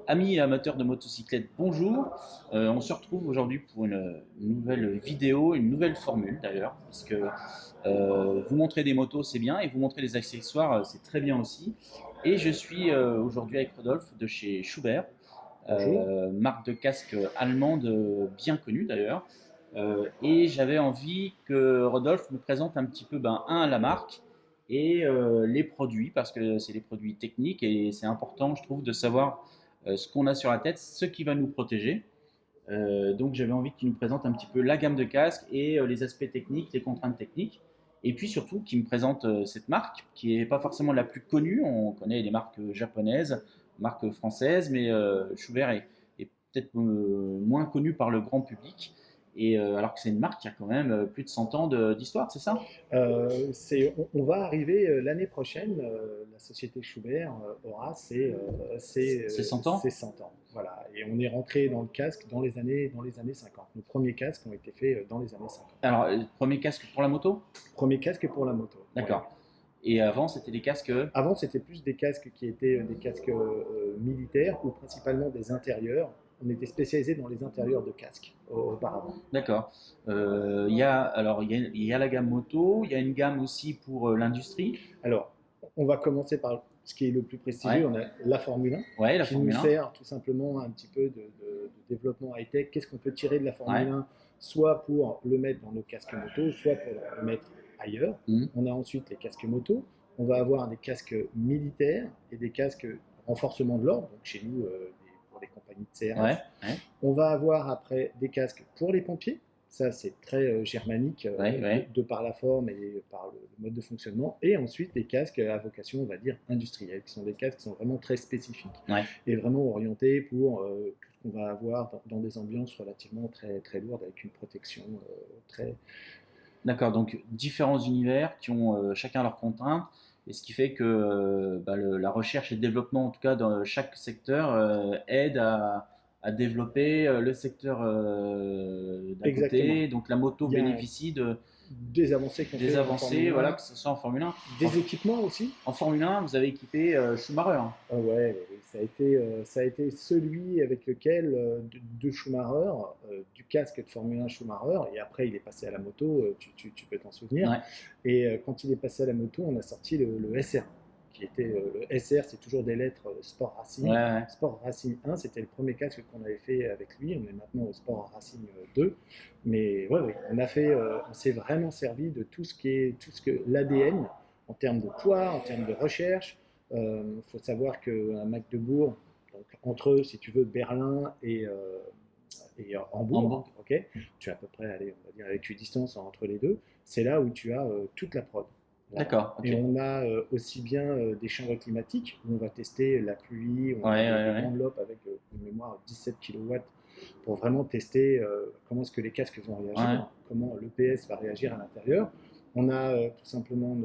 Amis et amateurs de motocyclettes, bonjour. On se retrouve aujourd'hui pour une nouvelle vidéo, une nouvelle formule d'ailleurs, puisque vous montrer des motos c'est bien et vous montrer des accessoires c'est très bien aussi. Et je suis aujourd'hui avec Rodolphe de chez Schubert, Bonjour. marque de casque allemande bien connue d'ailleurs. Et j'avais envie que Rodolphe me présente un petit peu, la marque et les produits, parce que c'est des produits techniques et c'est important, je trouve, de savoir ce qu'on a sur la tête, ce qui va nous protéger. Donc j'avais envie qu'il nous présente un petit peu la gamme de casques et les aspects techniques, les contraintes techniques. Et puis surtout qu'il me présente cette marque qui n'est pas forcément la plus connue. On connaît les marques japonaises, marques françaises, mais Schubert est peut-être moins connu par le grand public. Et alors que c'est une marque qui a quand même plus de 100 ans d'histoire, c'est ça? On va arriver l'année prochaine, la société Schubert aura C'est 100 ans? ses 100 ans. Voilà. Et on est rentré dans le casque dans les années 50. Nos premiers casques ont été faits dans les années 50. Alors, premier casque pour la moto? Premier casque pour la moto. Ouais. D'accord. Et avant, c'était des casques. Avant, c'était plus des casques qui étaient des casques militaires ou principalement des intérieurs. On était spécialisé dans les intérieurs de casques auparavant. D'accord. Il y a la gamme moto, il y a une gamme aussi pour l'industrie. Alors, on va commencer par ce qui est le plus Ouais, prestigieux. On a la Formule 1 ouais, la qui nous Formule 1. sert tout simplement un petit peu de développement high-tech. Qu'est-ce qu'on peut tirer de la Formule Ouais. 1, soit pour le mettre dans nos casques moto, soit pour le mettre ailleurs. Mhm. On a ensuite les casques moto. On va avoir des casques militaires et des casques renforcement de l'ordre, donc chez nous, pour les compagnies de Ouais, CRS. ouais, On va avoir après des casques pour les pompiers. Ça, c'est très germanique ouais, ouais. de par la forme et par le mode de fonctionnement. Et ensuite, des casques à vocation, on va dire, industrielle, qui sont des casques qui sont vraiment très spécifiques Ouais. et vraiment orientés pour tout ce qu'on va avoir dans des ambiances relativement très, très lourdes avec une protection très. D'accord. Donc, différents univers qui ont chacun leurs contraintes. Et ce qui fait que la recherche et le développement, en tout cas dans chaque secteur, aide à développer le secteur d'à Exactement. côté. Donc, la moto Il y a bénéficie des avancées qu'on des fait en avancées, Formule voilà, 1, que ce soit en Formule 1. En, des équipements aussi. en Formule 1, vous avez équipé Schumacher. Ah ouais, ça a été celui avec lequel, de Schumacher, du casque de Formule 1 Schumacher, et après il est passé à la moto, tu peux t'en souvenir. Ouais, Et quand il est passé à la moto, on a sorti le SR1, qui était le SR, c'est toujours des lettres Sport ouais, Racing. ouais. Sport Racing 1, c'était le premier casque qu'on avait fait avec lui. On est maintenant au Sport Racing 2. Mais ouais, ouais, on s'est vraiment servi de tout ce que l'ADN en termes de poids, en termes de recherche. Faut savoir qu'un Magdebourg, donc entre, si tu veux, Berlin et Hambourg, Hambourg. ok, tu as à peu près, allez, on va dire, avec distance entre les deux, c'est là où tu as toute la prod. Voilà. D'accord, ok. Et on a aussi bien des chambres climatiques où on va tester la pluie, on a Ouais, des ouais, ouais. grandes lopes avec une mémoire 17 kW pour vraiment tester comment est-ce que les casques vont Ouais. réagir, comment l'EPS va réagir à l'intérieur. On a tout simplement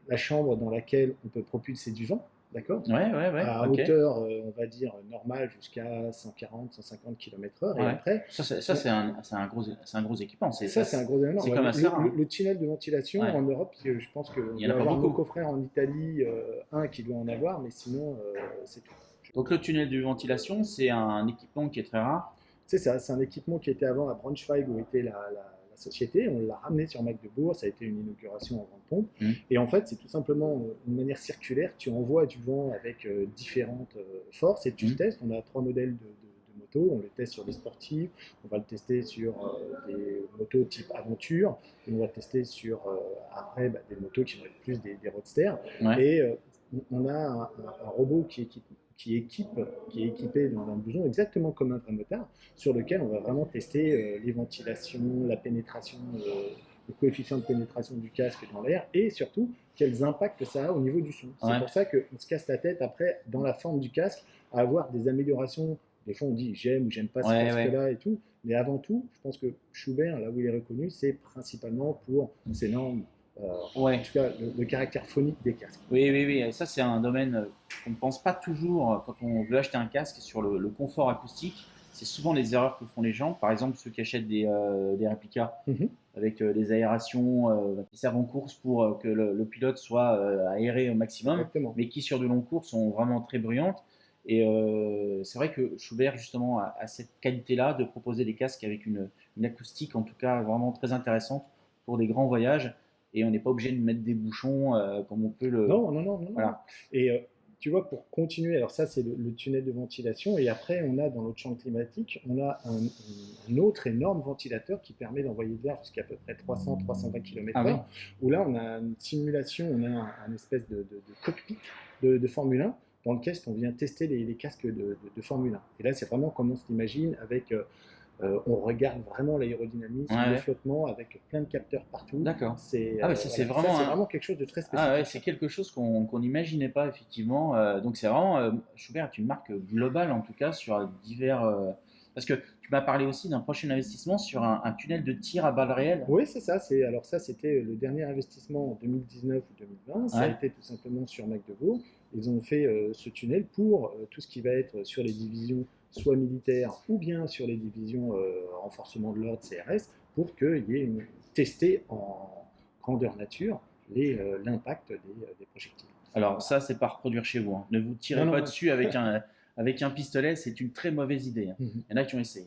la chambre dans laquelle on peut propulser du vent, d'accord, Ouais, ouais, ouais, à ok. hauteur, on va dire, normale jusqu'à 140, 150 km/h. Et Ouais. après, Ça on- c'est un gros équipement. ça, c'est un gros élément. C'est Ouais, quand même assez rare, hein. le tunnel de ventilation Ouais. en Europe, je pense qu'on Il n'y en a doit pas avoir nos beaucoup. confrères en Italie, un qui doit en avoir, mais sinon, c'est tout. Donc le tunnel de ventilation, c'est un équipement qui est très rare. C'est ça, c'est un équipement qui était avant à Braunschweig où était la société. On l'a ramené sur Magdebourg, ça a été une inauguration en grande pompe. Hmm. Et en fait, c'est tout simplement une manière circulaire. Tu envoies du vent avec différentes forces et tu Hmm. testes. On a trois modèles de motos. On le teste sur des sportives, on va le tester sur des motos type aventure, et on va tester sur après des motos qui vont être plus des roadsters. Ouais. Et on a un robot qui équipe, qui est équipé dans un blouson exactement comme un vrai motard, sur lequel on va vraiment tester les ventilations, la pénétration, le coefficient de pénétration du casque dans l'air et surtout quels impacts ça a au niveau du son. C'est Ouais. pour ça qu'on se casse la tête après dans la forme du casque à avoir des améliorations. Des fois on dit j'aime ou j'aime pas ce Ouais, ouais. casque-là et tout, mais avant tout, je pense que Schubert, là où il est reconnu, c'est principalement pour ses normes, en Ouais. tout cas le caractère phonique des casques. Oui, oui, oui. Ça, c'est un domaine qu'on ne pense pas toujours quand on veut acheter un casque sur le confort acoustique. C'est souvent les erreurs que font les gens. Par exemple, ceux qui achètent des réplicas Mhm. avec des aérations qui servent en course pour que le pilote soit aéré au maximum, Exactement. mais qui sur de longs cours sont vraiment très bruyantes. Et c'est vrai que Schubert, justement, a cette qualité-là de proposer des casques avec une acoustique, en tout cas, vraiment très intéressante pour des grands voyages. Et on n'est pas obligé de mettre des bouchons comme on peut le. Non, non, non, non, non. Voilà. Et tu vois, pour continuer, alors ça c'est le tunnel de ventilation, et après on a dans l'autre chambre climatique, on a un autre énorme ventilateur qui permet d'envoyer de l'air jusqu'à peu près 300-320 Ah oui, km/h, où là on a une simulation, on a un espèce de cockpit de Formule 1 dans lequel on vient tester les casques de Formule 1. Et là c'est vraiment comme on se l'imagine avec on regarde vraiment l'aérodynamisme, ouais, le ouais. flottement avec plein de capteurs partout. D'accord. C'est Ah, mais ça, c'est voilà, ça vraiment c'est vraiment quelque chose de très Ah ouais, spécifique. c'est quelque chose qu'on n'imaginait pas, effectivement. Donc, c'est vraiment. Schubert est une marque globale, en tout cas, sur divers. Parce que tu m'as parlé aussi d'un prochain investissement sur un tunnel de tir à balles réelles. Oui, c'est ça. Alors ça, c'était le dernier investissement en 2019 ou 2020. Ça a Ouais, été tout simplement sur Magdebourg. Ils ont fait ce tunnel pour tout ce qui va être sur les divisions soit militaires ou bien sur les divisions renforcement de l'ordre CRS pour qu'il y ait testé en grandeur nature l'impact des projectiles. alors Voilà. ça, c'est pas à reproduire chez vous, hein. Ne vous Non, tirez non, pas non. dessus avec un pistolet, c'est une très mauvaise idée, hein. Mhm. Il y en a qui ont essayé.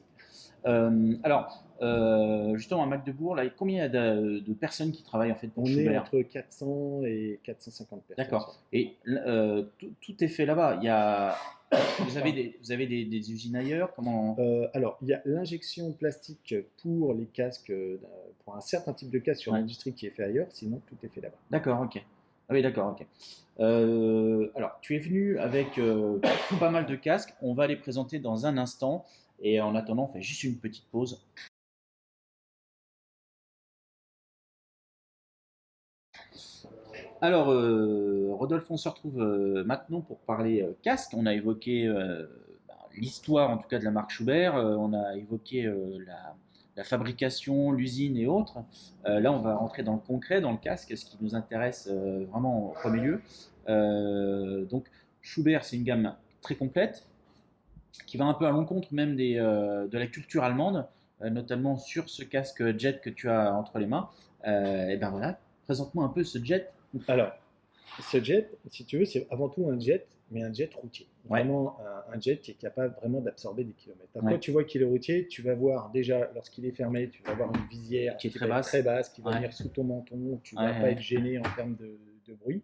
Justement, à Magdebourg, là, combien il y a de personnes qui travaillent en fait pour On est Schubert? entre 400 et 450 personnes sur D'accord. le Et tout est fait là-bas. Vous avez des usines ailleurs? Comment? Alors, il y a l'injection plastique pour les casques, pour un certain type de casque sur Ouais. l'industrie qui est fait ailleurs, sinon tout est fait là-bas. D'accord, ok. Ah oui, d'accord, ok. Alors, tu es venu avec pas mal de casques. On va les présenter dans un instant. Et en attendant, on fait juste une petite pause. Alors, Rodolphe, on se retrouve maintenant pour parler casque. On a évoqué l'histoire, en tout cas, de la marque Schubert. On a évoqué la fabrication, l'usine et autres. Là, on va rentrer dans le concret, dans le casque, ce qui nous intéresse vraiment en premier lieu. Donc, Schubert, c'est une gamme très complète qui va un peu à l'encontre même de la culture allemande, notamment sur ce casque jet que tu as entre les mains. Et ben voilà, présente-moi un peu ce jet. Alors, ce jet, si tu veux, c'est avant tout un jet, mais un jet routier. Ouais, Vraiment un jet qui est capable vraiment d'absorber des kilomètres. Après, ouais, tu vois qu'il est routier, tu vas voir déjà, lorsqu'il est fermé, tu vas avoir une visière qui est qui très va être très basse. basse, qui va Ouais, venir sous ton menton, tu ne ouais, vas pas ouais. être gêné en termes de bruit.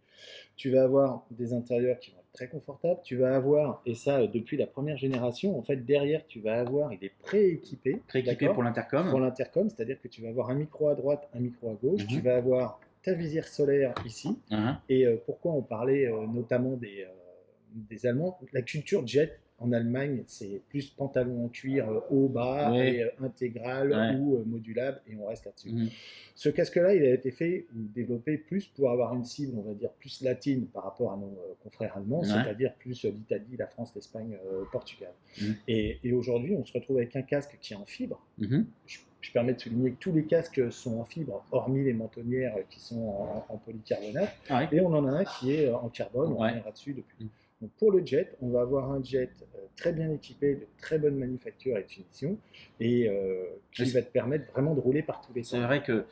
Tu vas avoir des intérieurs qui vont être très confortables. Tu vas avoir, et ça depuis la première génération, en fait derrière tu vas avoir, il est prééquipé, Prééquipé pour d'accord, l'intercom. pour l'intercom, c'est-à-dire que tu vas avoir un micro à droite, un micro à gauche, tu Mhm, vas avoir ta visière solaire ici. mhm. Et pourquoi on parlait notamment des Allemands, la culture jet en Allemagne, c'est plus pantalon en cuir haut, bas et Ouais, intégral ouais. ou modulable, et on reste là-dessus. Mhm. Ce casque-là, il a été fait ou développé plus pour avoir une cible, on va dire, plus latine par rapport à nos confrères allemands, Ouais. c'est-à-dire plus l'Italie, la France, l'Espagne, Portugal. Mhm. Et aujourd'hui, on se retrouve avec un casque qui est en fibre. Mhm. Je permets de souligner que tous les casques sont en fibre, hormis les mentonnières qui sont en polycarbonate. Ah ouais. Et on en a un qui est en carbone, on Ouais. reviendra dessus depuis. Mhm. Donc pour le jet, on va avoir un jet très bien équipé, de très bonne manufacture et de finition, et Mais qui va te permettre vraiment de rouler par tous les c'est temps. vrai que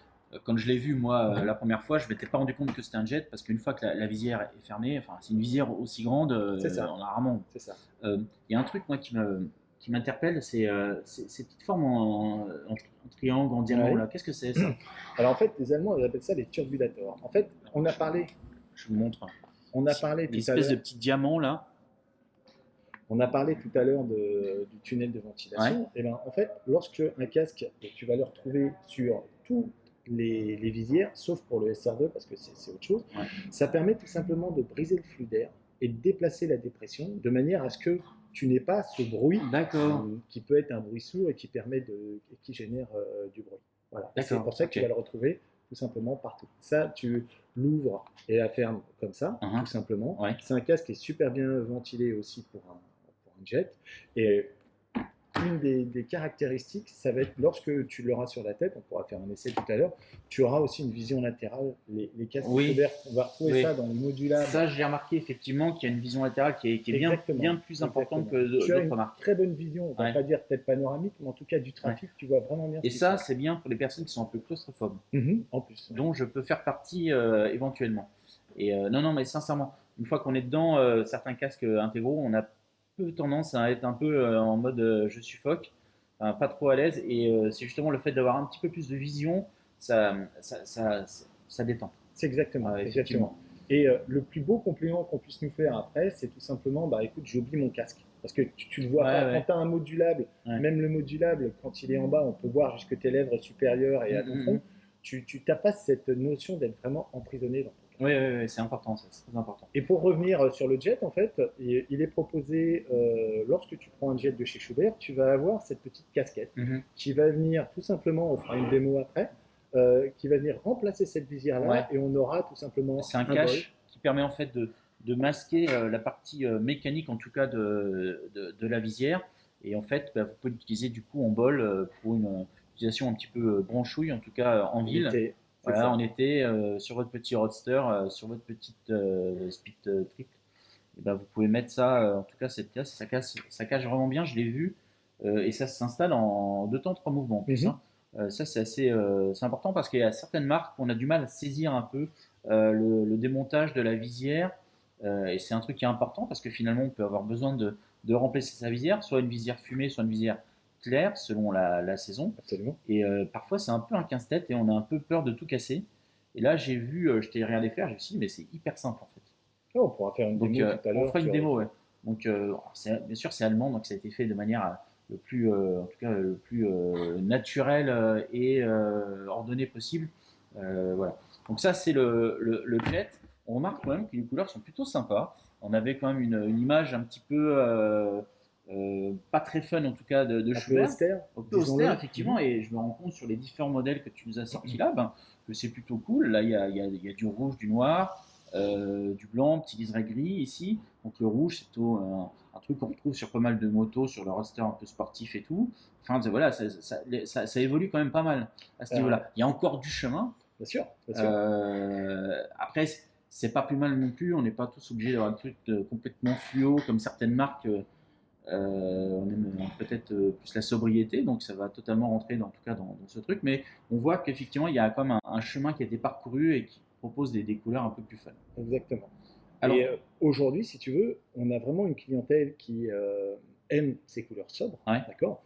quand je l'ai vu, moi, la première fois, je ne m'étais pas rendu compte que c'était un jet parce qu'une fois que la visière est fermée, enfin, c'est une visière aussi grande, C'est ça, on a rarement. c'est ça. Il y a un truc, moi, qui m'interpelle, c'est ces petites formes en triangle, en diamant, Ouais. là. Qu'est-ce que c'est, ça? Alors en fait, les Allemands, ils appellent ça les turbulators. En fait, Je vous montre. on a parlé Une tout à espèce de l'heure petits diamants, là. On a parlé tout à l'heure du tunnel de Ouais. ventilation. Et ben, en fait, lorsque un casque, tu vas le retrouver sur tous les visières, sauf pour le SR2 parce que c'est autre chose, Ouais. ça permet tout simplement de briser le flux d'air et de déplacer la dépression de manière à ce que tu n'aies pas ce bruit D'accord. qui peut être un bruit sourd et qui génère du bruit. Voilà. Et c'est D'accord. pour ça que tu Ok. vas le retrouver tout simplement partout. Ça, tu l'ouvres et la fermes comme ça, tout simplement. Ouais. C'est un casque qui est super bien ventilé aussi pour un jet. Et une des caractéristiques, ça va être lorsque tu l'auras sur la tête, on pourra faire un essai tout à l'heure, tu auras aussi une vision latérale. Les casques Oui. Schubert, on va retrouver Oui. ça dans les modulables. Ça, j'ai remarqué effectivement qu'il y a une vision latérale qui est bien, Exactement. bien plus importante Exactement. que Tu as d'autres une marques. très bonne vision, on va Ouais. pas dire peut-être panoramique, mais en tout cas du trafic, tu vois vraiment bien ce Et qui se ça, passe. c'est bien pour les personnes qui sont un peu claustrophobes, En plus. dont je peux faire partie éventuellement. Et non, non, mais sincèrement, une fois qu'on est dedans, certains casques intégraux, on a peu tendance à être un peu en mode je suffoque, enfin, pas trop à l'aise. Et c'est justement le fait d'avoir un petit peu plus de vision, ça détend. C'est exactement, exactement. Effectivement. Et le plus beau compliment qu'on puisse nous faire après, c'est tout simplement, bah écoute, j'ai oublié mon casque. Parce que tu ne le vois Ouais, pas. Quand ouais. tu as un modulable, Ouais. même le modulable, quand il est en bas, on peut voir jusque tes lèvres supérieures et à ton front. Mm. Tu n'as pas cette notion d'être vraiment emprisonné dans ton casque. Oui, oui, oui, c'est important, ça, c'est très important. Et pour revenir sur le jet, en fait, il est proposé, lorsque tu prends un jet de chez Schubert, tu vas avoir cette petite casquette Mhm. qui va venir tout simplement, on fera une démo après, qui va venir remplacer cette visière-là Ouais. et on aura tout simplement C'est un un bol. cache qui permet en fait de masquer la partie mécanique, en tout cas de la visière. Et en fait, bah, vous pouvez l'utiliser du coup en bol pour une utilisation un petit peu branchouille, en tout cas en En ville. été, c'est Voilà, ça. en été, sur votre petit roadster, sur votre petite speed trip, et ben, vous pouvez mettre ça, en tout cas cette casse, ça cache vraiment bien, je l'ai vu, et ça s'installe en 2 temps, 3 mouvements en plus, Mhm. hein. Ça, c'est assez c'est important parce qu'il y a certaines marques, on a du mal à saisir un peu le démontage de la visière, et c'est un truc qui est important parce que finalement, on peut avoir besoin de remplacer sa visière, soit une visière fumée, soit une visière claire, selon la saison. Absolument. Et parfois, c'est un peu un casse-tête et on a un peu peur de tout casser. Et là, j'ai vu, je t'ai regardé faire, je me suis dit, mais c'est hyper simple en fait. Ah, on pourra faire une Donc, démo tout à on l'heure fera une sur. démo, ouais. Donc, bien sûr, c'est allemand, donc ça a été fait de manière le plus, en tout cas, le plus naturel et ordonné possible. Voilà. Donc ça, c'est le jet. On remarque quand même que les couleurs sont plutôt sympas. On avait quand même une image un petit peu pas très fun, en tout cas, de Un peu Schubert, austère, un peu austère, disons-le. effectivement. Mhm. Et je me rends compte sur les différents modèles que tu nous as sortis là, ben, que c'est plutôt cool. Là, il y a du rouge, du noir, du blanc, petit liseré gris ici. Donc le rouge, c'est plutôt un truc qu'on retrouve sur pas mal de motos, sur le roster un peu sportif et tout. Enfin, voilà, ça évolue quand même pas mal à ce Euh, niveau-là. Il y a encore du chemin. bien sûr, bien sûr. Après, c'est pas plus mal non plus. On n'est pas tous obligés d'avoir un truc complètement fluo comme certaines marques. On aime peut-être plus la sobriété, donc ça va totalement rentrer en tout cas dans ce truc. Mais on voit qu'effectivement, il y a quand même un chemin qui a été parcouru et qui propose des couleurs un peu plus fun. Exactement. Et Alors, aujourd'hui, si tu veux, on a vraiment une clientèle qui aime ces couleurs sobres. ouais, D'accord.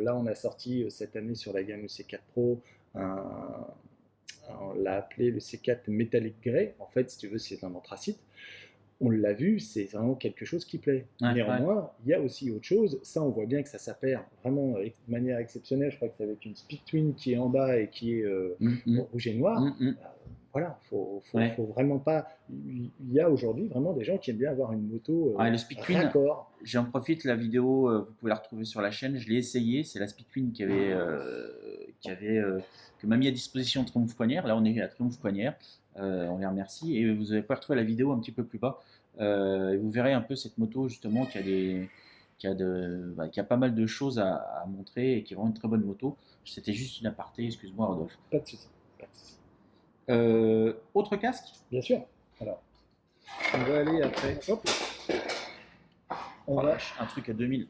Là, on a sorti cette année sur la gamme C4 Pro on l'a appelé le C4 Metallic Grey. En fait, si tu veux, c'est un anthracite. On l'a vu, c'est vraiment quelque chose qui plaît. ouais, ouais. Néanmoins, il y a aussi autre chose. Ça, on voit bien que ça s'appare vraiment de manière exceptionnelle. Je crois que c'est avec une Speed Twin qui est en bas et qui est Mm. rouge et noir. Mm. Voilà, Ouais. faut vraiment pas. Il y a aujourd'hui vraiment des gens qui aiment bien avoir une moto Ouais, le Speed Queen, raccord. j'en profite, la vidéo, vous pouvez la retrouver sur la chaîne. Je l'ai essayé, c'est la Speed Queen que m'a mis à disposition Triomphe Coignières. Là, on est à Triomphe Coignières, on les remercie. Et vous allez pouvoir retrouver la vidéo un petit peu plus bas. Et vous verrez un peu cette moto, justement, qui a pas mal de choses à montrer et qui est vraiment une très bonne moto. C'était juste une aparté, excuse-moi, Rodolphe. Pas de souci. Pas de souci. Autre casque? Bien sûr. Alors, on va aller après. Hop, on Oh la va, vache, un truc à 2000.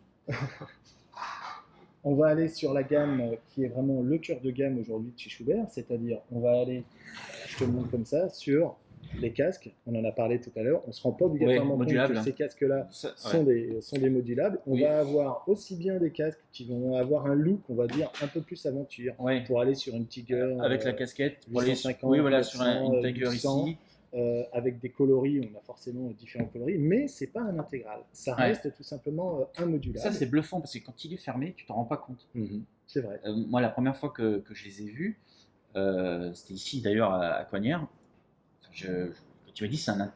on va aller sur la gamme qui est vraiment le cœur de gamme aujourd'hui de chez Schubert, c'est-à-dire on va aller, je te le montre comme ça, sur les casques. On en a parlé tout à l'heure. On ne se rend pas Ouais, obligatoirement compte que modulable. ces casques-là Ouais. sont des modulables. On Oui. va avoir aussi bien des casques qui vont avoir un look, on va dire, un peu plus aventure Ouais. pour aller sur une Tiger Avec la casquette, pour aller 850, oui, voilà, sur 900, une Tiger 800. ici. Avec des coloris, on a forcément différents coloris, mais c'est pas un intégral. Ça Ouais. reste tout simplement un modulable. Ça, c'est bluffant parce que quand il est fermé, tu t'en rends pas compte. C'est vrai. Moi, la première fois que je les ai vus, c'était ici d'ailleurs à Coignères. Tu m'as dit c'est un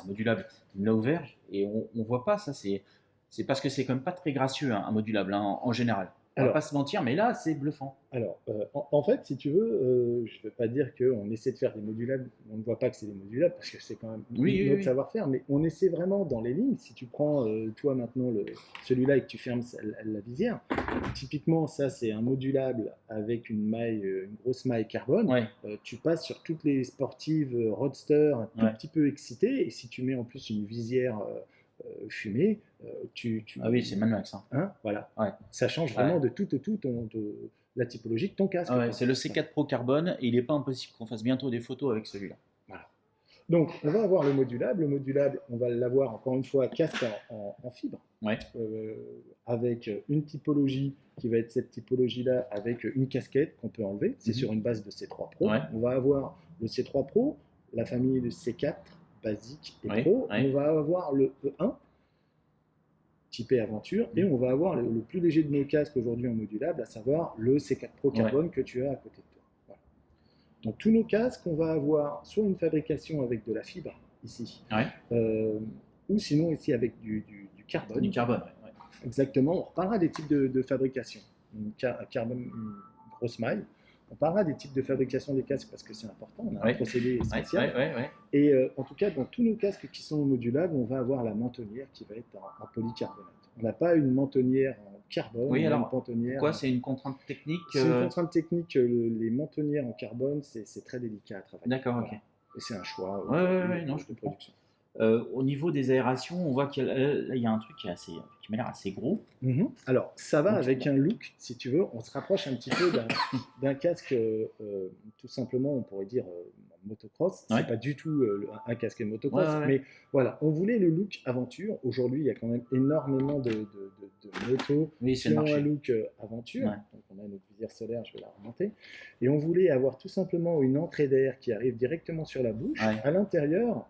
modulable. Il me l'a ouvert et on voit pas ça. C'est parce que c'est quand même pas très gracieux un modulable hein, en général. On va Alors, pas se mentir, mais là, c'est bluffant. Alors, en fait, si tu veux, je ne veux pas dire qu'on essaie de faire des modulables, on ne voit pas que c'est des modulables parce que c'est quand même Oui, oui, notre oui. savoir-faire, mais on essaie vraiment dans les lignes. Si tu prends, toi maintenant, celui-là et que tu fermes la visière, typiquement, ça c'est un modulable avec une maille, une grosse maille carbone. Ouais. Tu passes sur toutes les sportives roadster un tout Ouais. petit peu excitées, et si tu mets en plus une visière fumée, Ah oui, c'est Mad Max. Hein. Hein, voilà. Ouais. Ça change vraiment Ouais. de tout la typologie de ton casque. Ah ouais, c'est le C4 Pro Carbone et il n'est pas impossible qu'on fasse bientôt des photos avec celui-là. Voilà. Donc, on va avoir le modulable. Le modulable, on va l'avoir encore une fois casque en fibre. Ouais. avec une typologie qui va être cette typologie-là, avec une casquette qu'on peut enlever. C'est sur une base de C3 Pro. Ouais. On va avoir le C3 Pro, la famille de C4, basique et Ouais, Pro. ouais. On va avoir le E1, typé aventure, et on va avoir le plus léger de nos casques aujourd'hui en modulable, à savoir le C4 Pro carbone que tu as à côté de toi. Voilà. Donc tous nos casques, on va avoir soit une fabrication avec de la fibre, ici, Ouais. ou sinon ici avec du carbone. Du carbone, ouais. Exactement, on reparlera des types de fabrication. Carbone, une grosse maille. On parlera des types de fabrication des casques parce que c'est important, on a un procédé spécial. Ouais. Et en tout cas, dans tous nos casques qui sont modulables, on va avoir la mentonnière qui va être en polycarbonate. On n'a pas une mentonnière en carbone. Oui, alors, une mentonnière pourquoi c'est une contrainte technique C'est une contrainte technique. Les mentonnières en carbone, c'est très délicat à travailler. D'accord, ok. Voilà. Et c'est un choix non, je de comprends. production. Au niveau des aérations, on voit qu'il y a un truc qui m'a l'air assez gros. Alors, ça va Donc, avec un look, si tu veux. On se rapproche un petit peu d'un casque, tout simplement, on pourrait dire motocross. Ouais. C'est pas du tout un casque de motocross, Ouais. mais voilà, on voulait le look aventure. Aujourd'hui, il y a quand même énormément de motos qui ont un look aventure. Ouais. Donc, on a notre visière solaire, je vais la remonter. Et on voulait avoir tout simplement une entrée d'air qui arrive directement sur la bouche. Ouais. À l'intérieur,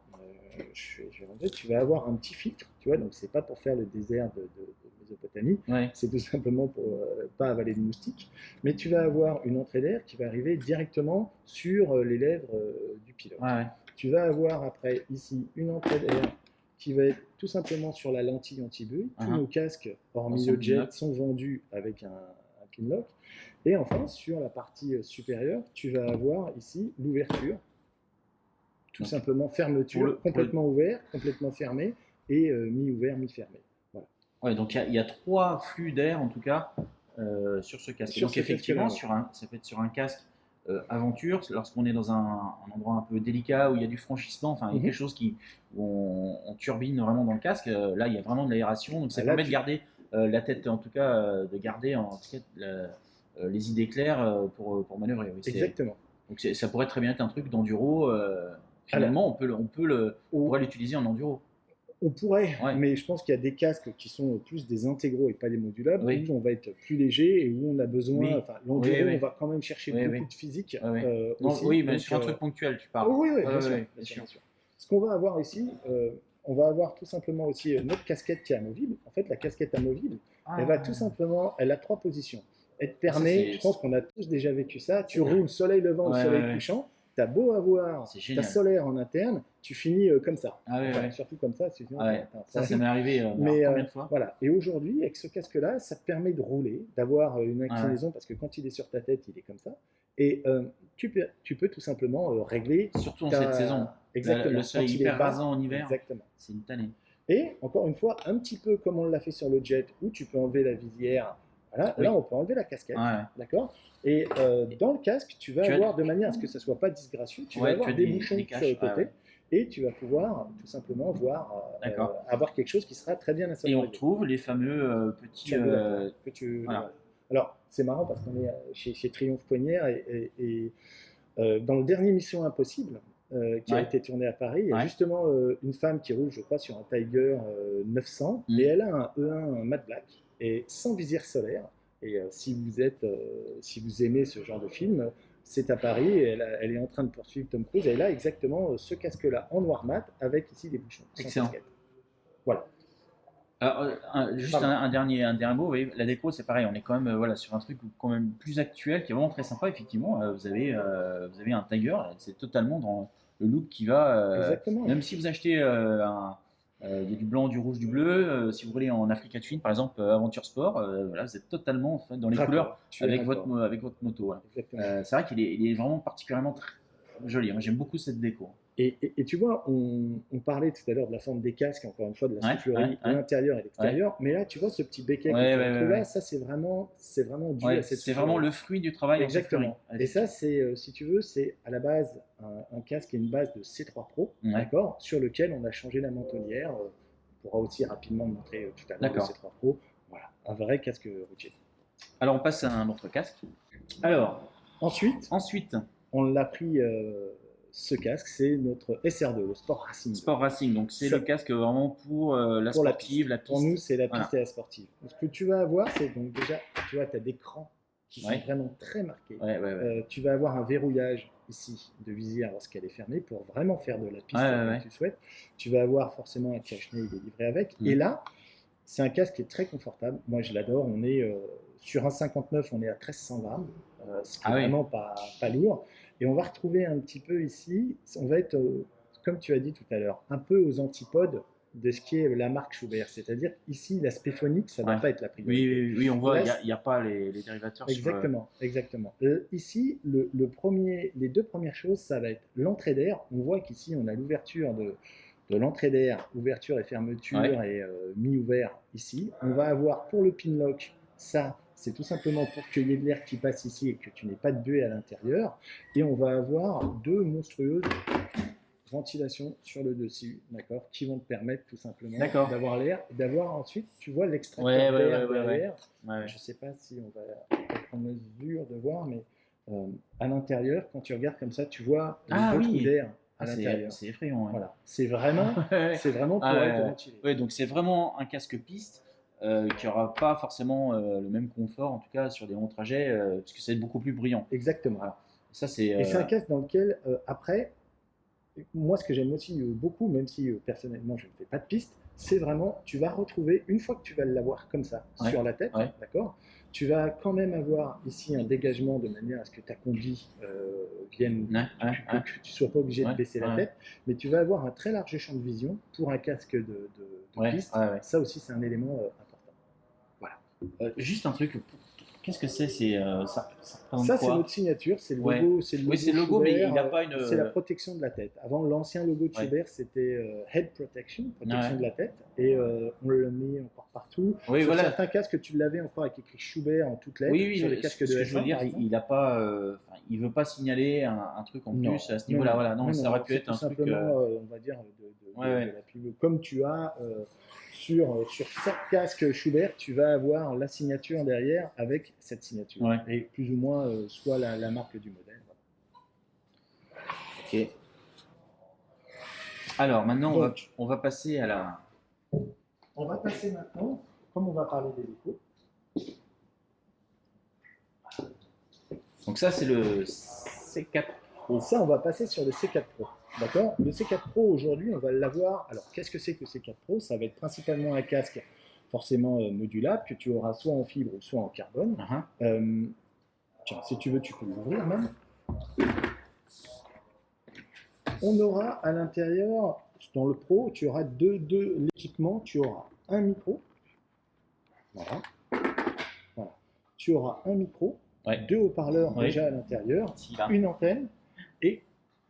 je vais rentrer, tu vas avoir un petit filtre, tu vois, donc c'est pas pour faire le désert de Mésopotamie, Ouais. c'est tout simplement pour pas avaler de moustiques, mais tu vas avoir une entrée d'air qui va arriver directement sur les lèvres du pilote. Ouais. Tu vas avoir après ici une entrée d'air qui va être tout simplement sur la lentille anti-bruit. Tous nos casques, hormis le jet, sont vendus avec un pin lock. Et enfin, sur la partie supérieure, tu vas avoir ici l'ouverture, tout simplement fermeture, complètement ouvert, complètement fermé, et mi-ouvert, mi-fermé. Voilà. Ouais, donc il y a 3 flux d'air en tout cas sur ce casque. Donc effectivement, ça peut être sur un casque aventure, lorsqu'on est dans un endroit un peu délicat où il y a du franchissement, enfin il y a quelque chose où on turbine vraiment dans le casque. Là, il y a vraiment de l'aération, donc ça permet de garder la tête, en tout cas, de garder en tout cas les idées claires pour manœuvrer. Oui, exactement. Donc ça pourrait très bien être un truc d'enduro. Finalement, on pourrait l'utiliser en enduro. On pourrait, mais je pense qu'il y a des casques qui sont plus des intégraux et pas des modulables, où on va être plus léger et où on a besoin. Enfin, l'enduro, on va quand même chercher beaucoup de physique. Aussi, oui, mais sur un truc ponctuel, tu parles. Oui, bien sûr. Ce qu'on va avoir ici, on va avoir tout simplement aussi notre casquette qui est amovible. En fait, la casquette amovible, elle va tout simplement, elle a 3 positions. Elle te permet, je pense qu'on a tous déjà vécu ça, tu roules soleil levant ou soleil couchant. T'as beau avoir ta solaire en interne, tu finis comme ça. Surtout comme ça. Sinon, ça m'est arrivé combien de fois. Voilà. Et aujourd'hui, avec ce casque-là, ça te permet de rouler, d'avoir une inclinaison, parce que quand il est sur ta tête, il est comme ça. Et tu peux tout simplement régler. Surtout en cette saison. Exactement. Le soleil est hyper rasant en hiver. Exactement. C'est une tannée. Et encore une fois, un petit peu comme on l'a fait sur le jet, où tu peux enlever la visière. Voilà, là, on peut enlever la casquette, d'accord. Et dans le casque, tu vas avoir, de manière à ce que ça ne soit pas disgracieux, tu vas avoir des bouchons sur le côté, et tu vas pouvoir tout simplement avoir quelque chose qui sera très bien insonorisé. Et on retrouve les fameux petits... Alors, c'est marrant parce qu'on est chez Triomphe Poignère, et dans le dernier Mission Impossible, qui a été tourné à Paris, il y a justement une femme qui roule, je crois, sur un Tiger 900, et elle a un E1 un matte black, et sans visière solaire. Et si vous aimez ce genre de film, c'est à Paris, et elle est en train de poursuivre Tom Cruise, et elle a exactement ce casque-là en noir mat, avec ici des bouchons. Excellent. Voilà. Alors, juste un dernier mot, oui, la déco c'est pareil, on est quand même sur un truc quand même plus actuel, qui est vraiment très sympa, effectivement. Vous avez un Tiger, c'est totalement dans le look qui va. Même si vous achetez du blanc, du rouge, du bleu, si vous roulez en Africa Twin par exemple, Aventure Sport, voilà, vous êtes totalement en fait, dans les couleurs avec votre moto. Voilà. C'est vrai qu'il est vraiment particulièrement très joli, moi j'aime beaucoup cette déco. Et tu vois, on parlait tout à l'heure de la forme des casques, encore une fois, de la soufflerie à l'intérieur et l'extérieur, mais là, tu vois, ce petit béquet qu'on trouve là, ça, c'est vraiment dû à cette soufflerie. C'est vraiment le fruit du travail. Exactement. Et ça, c'est, si tu veux, c'est à la base un casque et une base de C3 Pro, d'accord, sur lequel on a changé la mentonnière. On pourra aussi rapidement montrer tout à l'heure le C3 Pro. Voilà, un vrai casque routier. Alors, on passe à un autre casque. Alors, ensuite, on l'a pris ce casque, c'est notre SR2, le Sport Racing 2. Sport Racing, donc c'est Ça, le casque vraiment pour la pour la sportive, piste. la Pour nous, piste. c'est la piste Voilà. et la sportive. Ce que tu vas avoir, c'est donc déjà, tu vois, tu as des crans qui sont Ouais. vraiment très marqués. Ouais. Tu vas avoir un verrouillage ici de visière lorsqu'elle est fermée pour vraiment faire de la piste comme tu souhaites. Tu vas avoir forcément un cache-nez, il est livré avec. Et là, c'est un casque qui est très confortable. Moi, je l'adore. On est sur un 59, on est à 1300 grammes, ce qui est vraiment pas lourd. Et on va retrouver un petit peu ici, on va être, comme tu as dit tout à l'heure, un peu aux antipodes de ce qui est la marque Schubert. C'est-à-dire ici, l'aspect phonique, ça ne va pas être la priorité. Oui, on voit, il Là, n'y a pas les dérivateurs exactement, exactement. Ici, les deux premières choses, ça va être l'entrée d'air. On voit qu'ici, on a l'ouverture de l'entrée d'air, ouverture et fermeture et mi-ouvert ici. On va avoir pour le pinlock, ça, c'est tout simplement pour qu'il y ait de l'air qui passe ici et que tu n'aies pas de buée à l'intérieur. Et on va avoir deux monstrueuses ventilations sur le dessus, d'accord, qui vont te permettre tout simplement d'avoir l'air, d'avoir ensuite, tu vois, l'extracteur d'air derrière. Je ne sais pas si on va être en mesure de voir, mais à l'intérieur, quand tu regardes comme ça, tu vois les deux trous d'air à l'intérieur. C'est effrayant. Voilà, c'est vraiment pour être ventilé. Ouais, donc c'est vraiment un casque piste qui n'aura pas forcément le même confort, en tout cas sur des longs trajets, parce que ça va être beaucoup plus bruyant. Exactement. Voilà. Ça, c'est, et c'est un casque dans lequel, après, moi, ce que j'aime aussi beaucoup, même si personnellement je ne fais pas de piste, c'est vraiment, tu vas retrouver, une fois que tu vas l'avoir comme ça, sur la tête, d'accord, tu vas quand même avoir ici un dégagement de manière à ce que ta combi vienne, que tu ne sois pas obligé de baisser la tête, mais tu vas avoir un très large champ de vision pour un casque de piste. Ça aussi, c'est un élément important. Voilà. Juste un truc, qu'est-ce que c'est ça Ça, c'est notre signature, c'est le logo. C'est le logo, mais il n'a pas une. C'est la protection de la tête. Avant, l'ancien logo de Schubert, c'était Head Protection, protection de la tête. Et on le met encore partout. Sur certains casques, tu l'avais encore avec écrit Schubert en toutes lettres. Sur les casques de ce que je veux dire, il n'a pas. Il veut pas signaler un truc en plus à ce niveau-là. Voilà, non, ça aurait pu être un truc. Simplement, on va dire, de la pub. Comme tu as. Sur chaque casque Schubert, tu vas avoir la signature derrière avec cette signature. Et plus ou moins soit la marque du modèle. Ok. Alors maintenant, on va passer à la. On va passer maintenant, comme on va parler des échos. Donc ça, c'est le C4 Pro. Ça, on va passer sur le C4 Pro. D'accord. Le C4 Pro, aujourd'hui, on va l'avoir. Alors, qu'est-ce que c'est que le C4 Pro? Ça va être principalement un casque forcément modulable, que tu auras soit en fibre ou soit en carbone. Tiens, si tu veux, tu peux l'ouvrir même. On aura à l'intérieur, dans le Pro, tu auras l'équipement, tu auras un micro. Voilà. Tu auras un micro, deux haut-parleurs déjà à l'intérieur, une antenne, et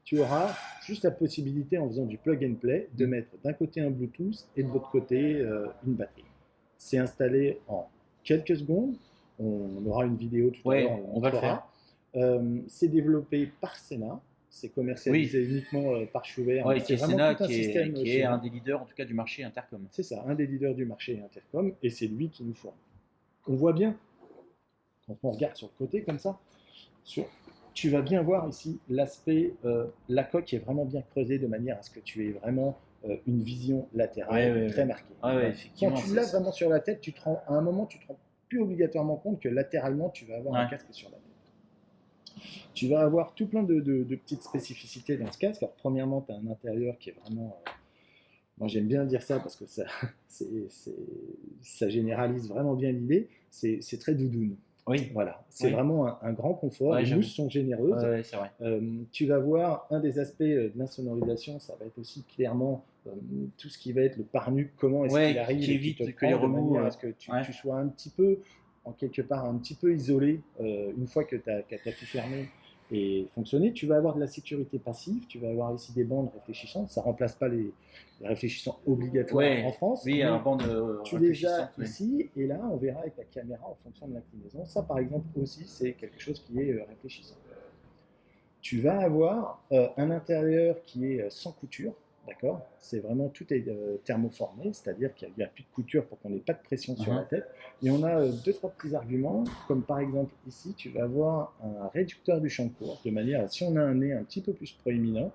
tu auras juste la possibilité, en faisant du plug and play, de mettre d'un côté un Bluetooth et de l'autre côté une batterie. C'est installé en quelques secondes. On aura une vidéo tout à l'heure, on va le faire. C'est développé par Sena. C'est commercialisé uniquement par Schubert. C'est vraiment tout un système qui est un des leaders, en tout cas, du marché intercom. C'est ça, un des leaders du marché intercom, et c'est lui qui nous fournit. On voit bien, quand on regarde sur le côté comme ça, tu vas bien voir ici l'aspect, la coque est vraiment bien creusée de manière à ce que tu aies vraiment une vision latérale très marquée. Quand tu l'as vraiment sur la tête, à un moment, tu te rends plus obligatoirement compte que latéralement, tu vas avoir un casque sur la tête. Tu vas avoir tout plein de petites spécificités dans ce casque. Alors, premièrement, tu as un intérieur qui est vraiment... moi, j'aime bien dire ça parce que ça généralise vraiment bien l'idée. C'est très doudoune. Voilà. C'est vraiment un grand confort. Les mousses sont généreuses. C'est vrai. Tu vas voir un des aspects de l'insonorisation, ça va être aussi clairement tout ce qui va être le pare-nuque, comment est-ce qu'il arrive qui évite que les remous, remous, à ce que tu sois un petit peu, en quelque part, un petit peu isolé une fois que tu as tout fermé et fonctionner. Tu vas avoir de la sécurité passive, tu vas avoir ici des bandes réfléchissantes, ça ne remplace pas les réfléchissants obligatoires en France. Oui, un bande tu les as ici, et là on verra avec la caméra en fonction de l'inclinaison. Ça par exemple aussi, c'est quelque chose qui est réfléchissant. Tu vas avoir un intérieur qui est sans couture, d'accord? C'est vraiment tout est thermoformé, c'est-à-dire qu'il n'y a plus de couture pour qu'on n'ait pas de pression sur la Mhm. tête. Et on a deux, trois petits arguments, comme par exemple ici, tu vas avoir un réducteur du champ de course, de manière à si on a un nez un petit peu plus proéminent,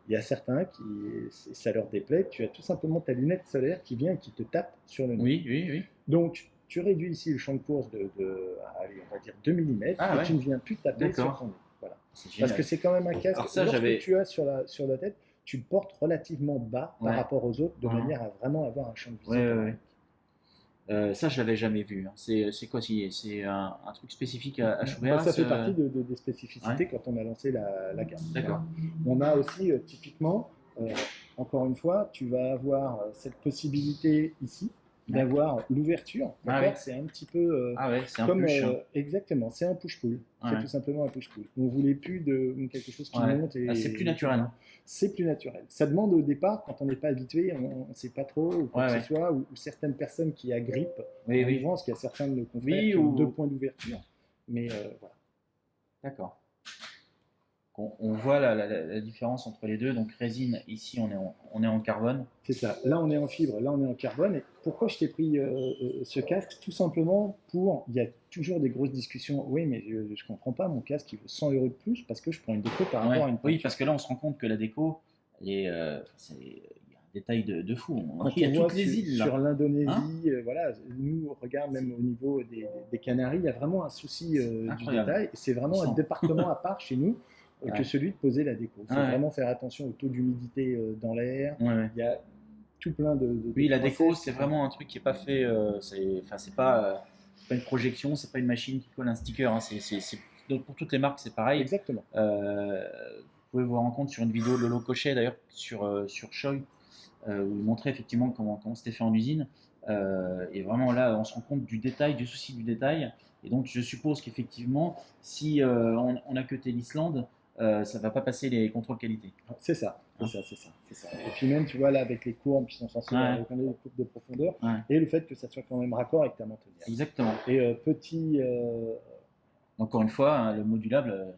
il y a certains qui, ça leur déplaît, tu as tout simplement ta lunette solaire qui vient et qui te tape sur le nez. Oui, oui, oui. Donc, tu réduis ici le champ de course allez, on va dire 2 mm Ah et ouais, tu ne viens plus taper sur ton d'accord. nez. Voilà. C'est Parce que génial. c'est quand même un casque, Alors ça, lorsque j'avais. tu as sur la tête, tu le portes relativement bas par Ouais. rapport aux autres, de Mhm. manière à vraiment avoir un champ de Ouais, visée ouais, ouais. panoramique. Ça, je l'avais jamais vu, hein. C'est quoi? C'est un truc spécifique à Schubert, Bah, là, ça fait partie des Ouais, spécificités quand on a lancé la gamme. Voilà. d'accord. On a aussi typiquement, euh, encore une fois, tu vas avoir cette possibilité ici Ouais. d'avoir l'ouverture, Ah oui. d'accord? C'est un petit peu Ah ouais, c'est un comme pluche, hein. exactement, c'est un push-pull. C'est Ouais, tout simplement un push-pull. On voulait plus de quelque chose qui ouais. monte Ah, c'est plus et qui naturel, descend. hein. C'est plus naturel. Ça demande au départ, quand on n'est pas habitué, on ne sait pas trop ou quoi Ouais, que ce ouais. soit, ou certaines personnes qui agrippent Oui, en oui. ouvrant, parce qu'il y a certains de nos confrères Oui, qui ont deux ou. points d'ouverture. Mais voilà. D'accord. On voit la différence entre les deux. Donc, résine, ici, on est en carbone. C'est ça. Là, on est en fibre, là, on est en carbone. Et pourquoi je t'ai pris ce casque? Tout simplement pour. Il y a toujours des grosses discussions. Oui, mais je ne comprends pas, mon casque, il vaut 100 euros de plus parce que je prends une déco par Ouais. rapport à une Oui, peinture. parce que là, on se rend compte que la déco, il y a un détail de fou. Quand Il y on a voit toutes les îles, sur là. Hein? l'Indonésie, voilà, nous, on regarde même au niveau des Canaries, il y a vraiment un souci C'est du incroyable. détail. Et c'est On vraiment un sent. département à part chez nous que Ouais. celui de poser la déco. Il faut Ouais, vraiment faire attention au taux d'humidité dans l'air. ouais, ouais. Il y a tout plein de Oui, la déco, process qui c'est font. vraiment un truc qui est pas fait. Enfin, c'est pas une projection, c'est pas une machine qui colle un sticker, hein. Donc, pour toutes les marques, c'est pareil. Exactement. Vous pouvez vous rendre compte sur une vidéo de Lolo Cochet, d'ailleurs, sur Choi, où il montrait effectivement comment c'était fait en usine. Et vraiment là, on se rend compte du détail, du souci du détail. Et donc, je suppose qu'effectivement, si on a cuté l'Islande, ça va pas passer les contrôles qualité, C'est ça, c'est hein. ça, c'est ça, c'est ça. Et puis même, tu vois, là, avec les courbes qui sont censées Ouais, reconnaître les courbes de profondeur, ouais, et le fait que ça soit quand même raccord avec ta mentonnière. exactement. Et petit, Encore une fois, hein, le modulable,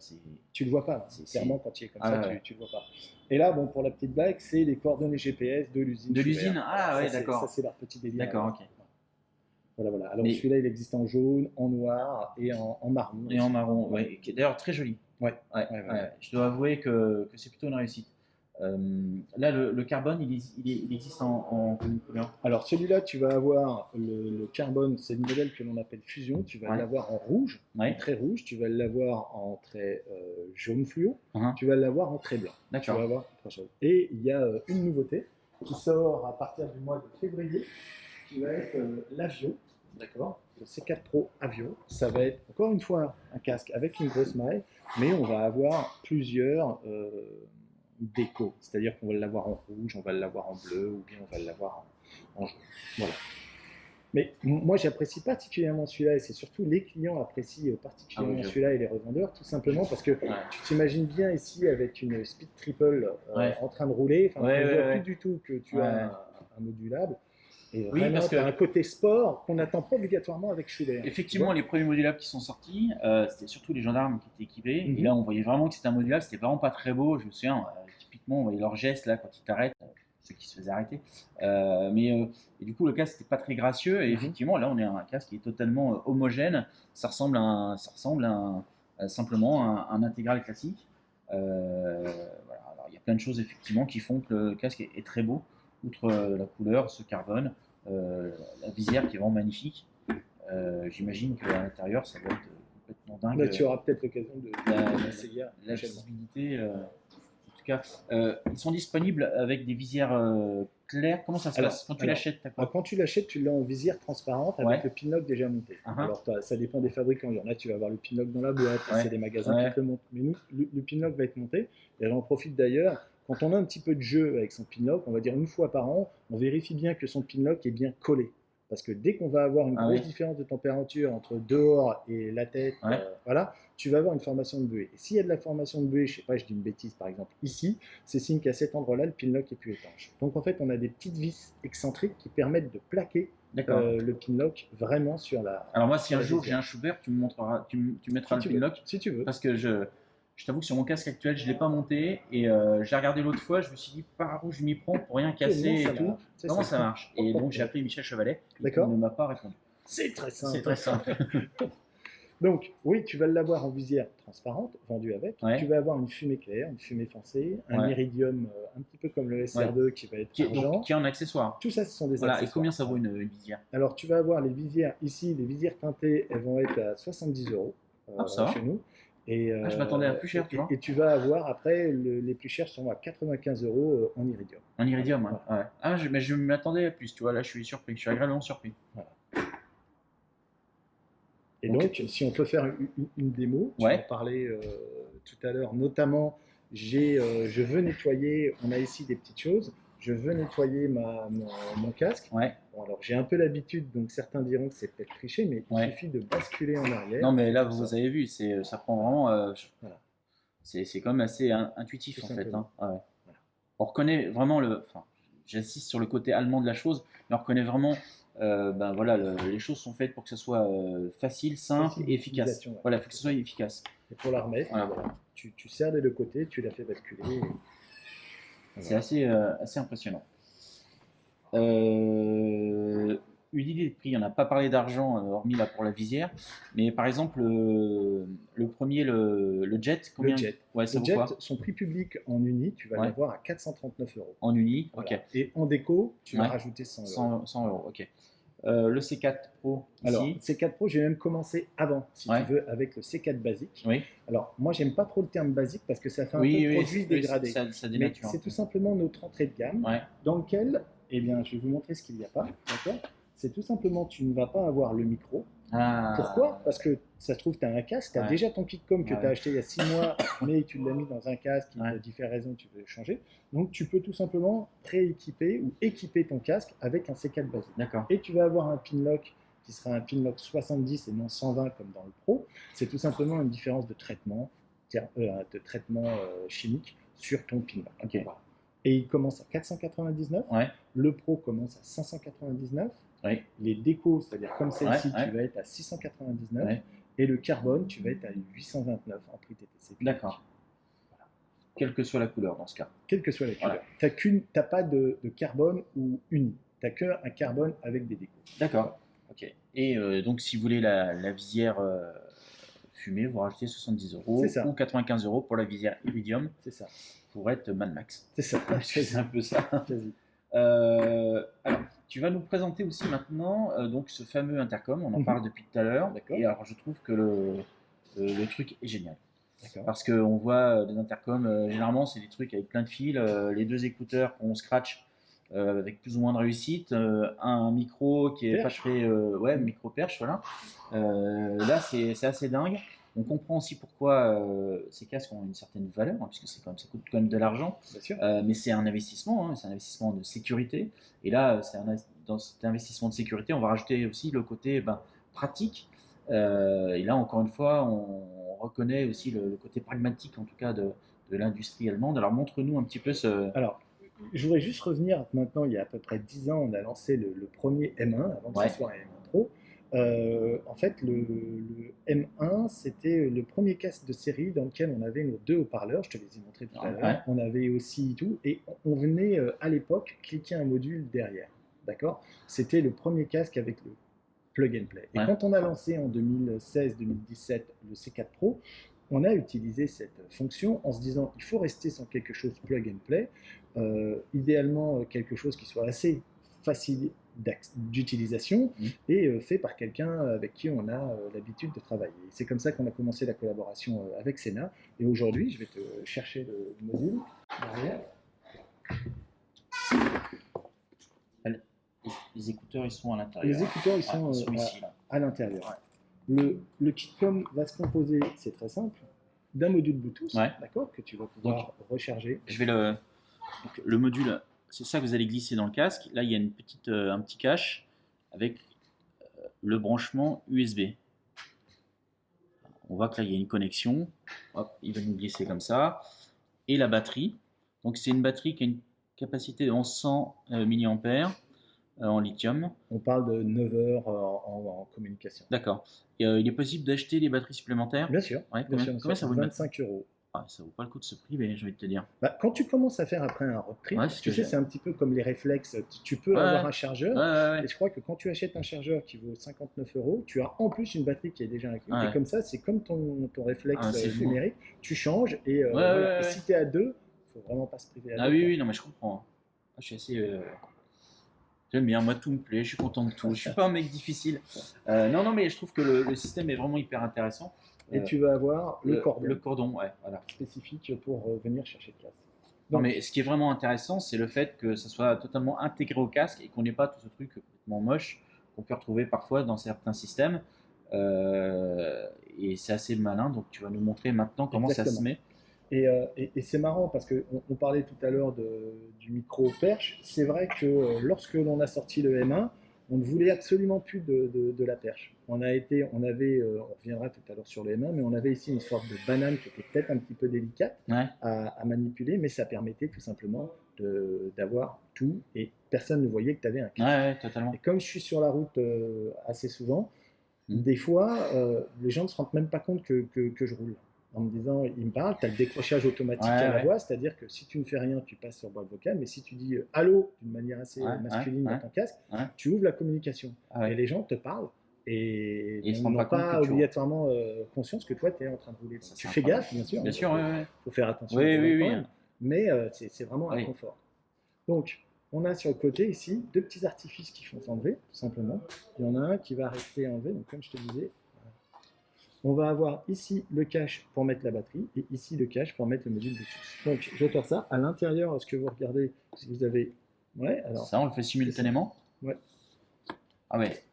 tu le vois pas, c'est- clairement, quand il est comme ah, ça, ouais, ouais. tu le vois pas. Et là, bon, pour la petite blague, c'est les coordonnées GPS de l'usine De Schubert. l'usine, Voilà, ah ouais, ça d'accord. c'est leur petit délire à D'accord, eux. ok. Voilà, voilà. Alors Mais, celui-là, il existe en jaune, en noir et en marron et en aussi. marron, Voilà. ouais, qui est d'ailleurs très joli. Ouais, Ouais, ouais, ouais, ouais. ouais. Je dois avouer que c'est plutôt une réussite. Euh, Là, le carbone, il existe en combien de couleurs? Alors celui-là, tu vas avoir le carbone, c'est le modèle que l'on appelle Fusion, tu vas Ouais, l'avoir en rouge, en ouais, trait rouge, tu vas l'avoir en trait jaune fluo, uhum. tu vas l'avoir en trait blanc. Tu vas D'accord, avoir trois choses. Et il y a une nouveauté qui sort à partir du mois de février, qui va être l'Avio, d'accord? Le C4 Pro Avio. Ça va être encore une fois un casque avec une grosse maille, mais on va avoir plusieurs déco. C'est-à-dire qu'on va l'avoir en rouge, on va l'avoir en bleu, ou bien on va l'avoir en jaune. Voilà. Mais moi, j'apprécie particulièrement celui-là, et c'est surtout les clients apprécient ah oui, particulièrement je. celui-là et les revendeurs, tout simplement parce que Ouais, tu t'imagines bien ici avec une Speed Triple ouais, en train de rouler, enfin, ouais, on voit ouais, plus ouais. du tout que tu as Ouais. un modulable, et Oui, vraiment, parce tu as que un côté sport qu'on n'attend pas obligatoirement avec Schubert, tu effectivement, vois. les premiers modulables qui sont sortis, c'était surtout les gendarmes qui étaient équipés. Et Mhm. là, on voyait vraiment que c'était un modulable. C'était vraiment pas très beau. Je me souviens, typiquement, on voyait leurs gestes là quand ils t'arrêtent, ceux qui se faisaient arrêter. Et du coup, le casque n'était pas très gracieux. Et Mhm. effectivement, là, on est à un casque qui est totalement homogène. Ça ressemble simplement à un intégral classique. Voilà. Alors, il y a plein de choses effectivement qui font que le casque est très beau, outre la couleur, ce carbone, la visière qui est vraiment magnifique. J'imagine qu'à l'intérieur, ça va être complètement Là, dingue. tu auras peut-être l'occasion La, de l'essayer la prochainement. visibilité, en tout cas, ils sont disponibles avec des visières claires. Comment ça se Alors, passe quand tu alors, l'achètes? T'as quoi? quand tu l'achètes, tu l'as en visière transparente avec Ouais. le pinlock déjà monté. Uh-huh. Alors, ça dépend des fabricants. Il y en a, tu vas avoir le pinlock dans la boîte, c'est Ouais. des magasins qui Ouais. te le montrent. Mais nous, le pinlock va être monté. Et j'en profite d'ailleurs, quand on a un petit peu de jeu avec son pinlock, on va dire une fois par an, on vérifie bien que son pinlock est bien collé. Parce que dès qu'on va avoir une Ah grosse oui. différence de température entre dehors et la tête, Ouais. voilà, tu vas avoir une formation de buée. Et s'il y a de la formation de buée, je sais pas, je dis une bêtise par exemple, ici, c'est signe qu'à cet endroit-là, le pinlock est plus étanche. Donc en fait, on a des petites vis excentriques qui permettent de plaquer D'accord. le pinlock vraiment sur Alors moi, si sur un la jour j'ai visière. un Schubert, tu me mettras Si le tu veux, pinlock si tu veux. parce que Je t'avoue que sur mon casque actuel, je ne l'ai pas monté et j'ai regardé l'autre fois, je me suis dit par où je m'y prends pour rien casser Comment ça et tout. marche? C'est Comment ça. ça marche? Et donc j'ai appelé Michel Chevalet, il ne D'accord? m'a pas répondu. C'est très C'est simple. très simple. Donc, oui, tu vas l'avoir en visière transparente, vendue avec. Tu Ouais, vas avoir une fumée claire, une fumée foncée, un ouais, iridium un petit peu comme le ouais. SR2 qui va être Donc, argent. qui est en accessoire. Tout ça, ce sont des Voilà, et accessoires. combien ça vaut Voilà. une visière? Alors, tu vas avoir les visières ici, les visières teintées, elles vont être à 70 euros Ah, ça chez va. nous. Et, Ah, je m'attendais à plus cher, tu vois. et tu vas avoir après, les plus chers sont à 95 euros en iridium. Un Voilà. iridium, Voilà. ouais. Ah, mais je m'attendais à plus, tu vois. Là, je suis surpris. Je suis agréablement surpris. Voilà. Et Ok. donc, si on peut faire une démo, tu m'en Ouais, parlais tout à l'heure, notamment, je veux nettoyer, on a ici des petites choses, je veux nettoyer mon casque. ouais, Bon, alors, j'ai un peu l'habitude, donc certains diront que c'est peut-être triché, mais il ouais. suffit de basculer en arrière, Non, mais et là, tout vous ça. avez vu, ça prend vraiment. Voilà, C'est quand même assez intuitif tout en fait, simplement. hein. Ouais. Voilà. On reconnaît vraiment enfin, j'insiste sur le côté allemand de la chose, mais on reconnaît vraiment, ben voilà, les choses sont faites pour que ce soit facile, simple Facile et efficace. d'utilisation, ouais. Voilà, il faut que ce soit efficace. Et pour la remettre, Voilà. voilà, tu serres les deux côtés, tu la fais basculer. C'est Voilà. assez impressionnant. Euh, une idée de prix, on n'a pas parlé d'argent, hormis là pour la visière, mais par exemple, le premier, le Jet, Le combien? jet. Ouais, ça Le vaut jet, quoi? son prix public en uni, tu vas Ouais, l'avoir à 439 euros. en uni, Voilà. ok. Et en déco, tu vas Ouais, rajouter 100 euros. 100 euros, ok. Le C4 Pro Alors, ici, C4 Pro, j'ai même commencé avant, si tu ouais, veux, avec le C4 basique. oui, Alors, moi, j'aime pas trop le terme basique parce que ça fait un peu oui, oui, produit oui, dégradé. ça Mais dénature un c'est tout peu. simplement notre entrée de gamme Ouais, dans lequel, eh bien, je vais vous montrer ce qu'il n'y a pas. D'accord? C'est tout simplement, tu ne vas pas avoir le micro. Pourquoi? ah, Parce que ça se trouve, tu as un casque, tu as ouais, déjà ton kit com que tu as ouais, acheté il y a 6 mois, mais tu l'as mis dans un casque, ouais, pour différentes raisons, tu veux changer. Donc, tu peux tout simplement rééquiper ou équiper ton casque avec un C4 basique. d'accord, Et tu vas avoir un pinlock qui sera un pinlock 70 et non 120 comme dans le Pro. C'est tout simplement une différence de traitement, chimique sur ton pinlock. ok, Voilà. Et il commence à 499. ouais, Le Pro commence à 599. oui, Les décos, c'est-à-dire comme ouais, celle-ci, tu ouais, vas être à 699. ouais, Et le carbone, tu vas être à 829 en prix TTC. d'accord, quelle que soit la couleur dans ce cas. Quelle que soit la Voilà, couleur. Tu n'as pas de carbone ou uni. Tu n'as qu'un carbone avec des décos. d'accord, ok. Et donc, si vous voulez la visière fumée, vous rajoutez 70 C'est euros ça. ou 95 euros pour la visière Iridium C'est ça. pour être Mad Max. C'est ça. Parce que c'est un peu ça. Quasi. Alors, tu vas nous présenter aussi maintenant donc ce fameux intercom. On en parle depuis tout à l'heure. D'accord. Et alors, je trouve que le truc est génial. D'accord. Parce qu'on voit des intercoms, généralement, c'est des trucs avec plein de fils, les deux écouteurs qu'on scratch avec plus ou moins de réussite, un micro qui est Perche. pas très. Ouais, micro perche, voilà. Là, c'est assez dingue. On comprend aussi pourquoi ces casques ont une certaine valeur, hein, puisque ça coûte quand même de l'argent. Bien sûr. Mais c'est un investissement, hein, c'est un investissement de sécurité. Et là, dans cet investissement de sécurité, on va rajouter aussi le côté pratique. Et là, encore une fois, on reconnaît aussi le côté pragmatique, en tout cas, de l'industrie allemande. Alors, montre-nous un petit peu ce. Alors, je voudrais juste revenir maintenant, il y a à peu près 10 ans, on a lancé le premier M1 avant que Ouais, ce soit un M1 Pro. En fait, le M1, c'était le premier casque de série dans lequel on avait nos deux haut-parleurs, je te les ai montrés tout à l'heure. ouais, On avait aussi tout, et on venait à l'époque cliquer un module derrière. D'accord? C'était le premier casque avec le plug and play. Et ouais. quand on a lancé en 2016-2017 le C4 Pro, on a utilisé cette fonction en se disant il faut rester sur quelque chose plug and play, idéalement quelque chose qui soit assez facile d'utilisation et fait par quelqu'un avec qui on a l'habitude de travailler. C'est comme ça qu'on a commencé la collaboration avec Sena. Et aujourd'hui, je vais te chercher le module derrière. Les écouteurs, ils sont à l'intérieur. Les écouteurs, ils sont, ici, là. à l'intérieur. Le kitcom va se composer, c'est très simple, d'un module Bluetooth, Ouais. d'accord, que tu vas pouvoir recharger. Je vais donc, le module, c'est ça que vous allez glisser dans le casque. Là, il y a un petit cache avec le branchement USB. On voit que là, il y a une connexion. Hop, il va nous glisser comme ça. Et la batterie. Donc, c'est une batterie qui a une capacité de 1100 mAh en lithium. On parle de 9 heures en communication. D'accord. Et, il est possible d'acheter des batteries supplémentaires? Bien sûr. Ouais, Bien sûr, combien ça vaut une batterie? 25 euros. Ah, ça vaut pas le coup de ce prix, mais j'ai envie de te dire. Bah, quand tu commences à faire après un road trip, Ouais, c'est ce tu que sais, j'ai. c'est un petit peu comme les réflexes. Tu peux Ouais, avoir ouais, un ouais, chargeur, ouais, et ouais. je crois que quand tu achètes un chargeur qui vaut 59 euros, tu as en plus une batterie qui est déjà inclue. Et Ouais. comme ça, c'est comme ton Ah, réflexe c'est fou, hein. numérique, tu changes et Ouais, ouais, voilà. Et ouais, ouais. si tu es à deux, il faut vraiment pas se priver à Ah deux, oui, quoi. oui, non, mais je comprends. Ah, je suis assez. J'aime bien, moi tout me plaît, je suis content de tout. Je suis pas un mec difficile. Non, non, mais je trouve que le système est vraiment hyper intéressant. Et Euh, tu vas avoir le le cordon cordon, ouais, voilà. spécifique pour venir chercher le casque. Non, mais Donc, ce qui est vraiment intéressant, c'est le fait que ça soit totalement intégré au casque et qu'on n'ait pas tout ce truc complètement moche qu'on peut retrouver parfois dans certains systèmes. Euh, et c'est assez malin, donc tu vas nous montrer maintenant comment ça se exactement. met. Et c'est marrant parce qu'on parlait tout à l'heure du micro perche. C'est vrai que lorsque l'on a sorti le M1, on ne voulait absolument plus de la perche. On reviendra tout à l'heure sur le M1, mais on avait ici une sorte de banane qui était peut-être un petit peu délicate Ouais, à manipuler, mais ça permettait tout simplement d'avoir tout et personne ne voyait que tu avais un ouais, casque. ouais, Et totalement. comme je suis sur la route assez souvent, Hmm. des fois, les gens ne se rendent même pas compte que je roule. En me disant, il me parle, tu as le décrochage automatique à Ouais, la ouais, voix, c'est-à-dire que si tu ne fais rien, tu passes sur boîte vocale, mais si tu dis allô d'une manière assez ouais, ouais, masculine dans ouais, ton casque, ouais. tu ouvres la communication. Ah Et ouais. les gens te parlent et Et ils se rendent n'ont pas compte que pas tu roules. obligatoirement conscience que toi, tu es en train de rouler. Ça, c'est Tu fais incroyable. gaffe, bien sûr, Bien hein, sûr, ouais, ouais. faut faire attention au Oui, volant oui, quand oui, même, hein. mais c'est vraiment un Oui. confort. Donc, on a sur le côté ici deux petits artifices qui font s'enlever, tout simplement. Il y en a un qui va rester enlevé, donc comme je te disais, on va avoir ici le cache pour mettre la batterie et ici le cache pour mettre le module Bluetooth. Donc je vais faire ça. À l'intérieur, est-ce que vous regardez si vous avez. Ouais, alors, Ça, on le fait c'est ça. simultanément. Ouais, Ah ouais,